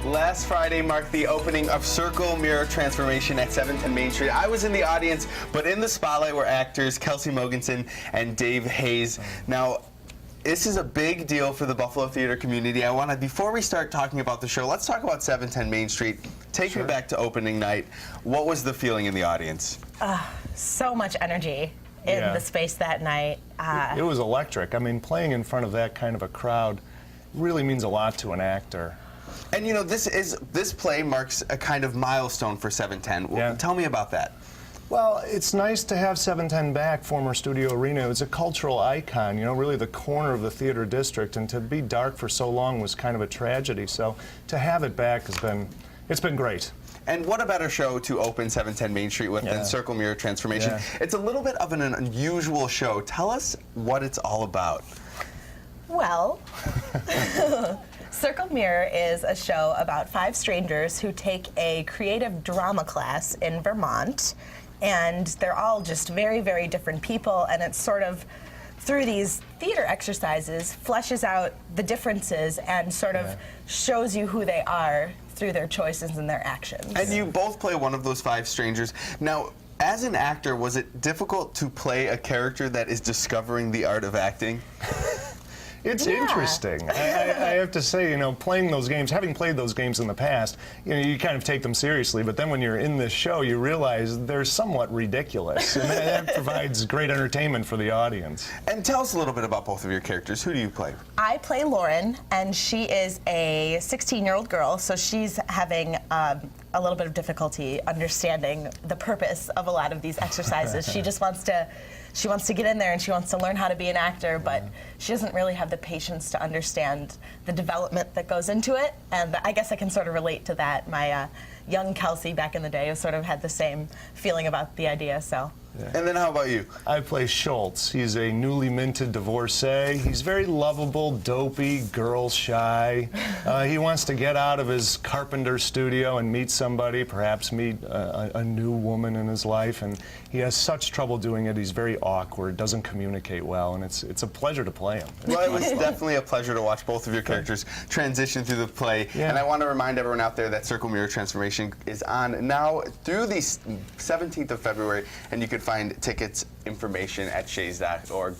Last Friday marked the opening of Circle Mirror Transformation at 710 Main Street. I was in the audience, but in the spotlight were actors Kelsey and Dave Hayes. Now, this is a big deal for the Buffalo theater community. Before we start talking about the show, let's talk about 710 Main Street. Take me back to opening night. What was the feeling in the audience? So much energy in the space that night. It was electric. I mean, playing in front of that kind of a crowd really means a lot to an actor. And you know, this play marks a kind of milestone for 710. Yeah. Tell me about that. Well, it's nice to have 710 back, former Studio Arena. It's a cultural icon, you know, really the corner of the theater district, and to be dark for so long was kind of a tragedy. So to have it back it's been great. And what a better show to open 710 Main Street with than Circle Mirror Transformation. Yeah. It's a little bit of an unusual show. Tell us what it's all about. Well, Circle Mirror is a show about 5 strangers who take a creative drama class in Vermont, and they're all just very, very different people, and it's sort of through these theater exercises fleshes out the differences and sort of shows you who they are through their choices and their actions. And you both play one of those 5 strangers. Now, as an actor, was it difficult to play a character that is discovering the art of acting? It's interesting. I have to say, you know, playing those games, having played those games in the past, you know, you kind of take them seriously, but then when you're in this show, you realize they're somewhat ridiculous, and that provides great entertainment for the audience. And tell us a little bit about both of your characters. Who do you play? I play Lauren, and she is a 16-year-old girl, so she's having a little bit of difficulty understanding the purpose of a lot of these exercises. She just wants to get in there and she wants to learn how to be an actor, but she doesn't really have the patience to understand the development that goes into it. And I guess I can sort of relate to that. My young Kelsey back in the day sort of had the same feeling about the idea. So. Yeah. And then how about you? I play Schultz. He's a newly minted divorcee. He's very lovable, dopey, girl shy. He wants to get out of his carpenter studio and meet somebody, perhaps meet a new woman in his life, and he has such trouble doing it. He's very awkward, doesn't communicate well, and it's a pleasure to play him. Well, it was definitely a pleasure to watch both of your characters transition through the play. Yeah. And I want to remind everyone out there that Circle Mirror Transformation is on now through the 17th of February, and you can find tickets information at shays.org.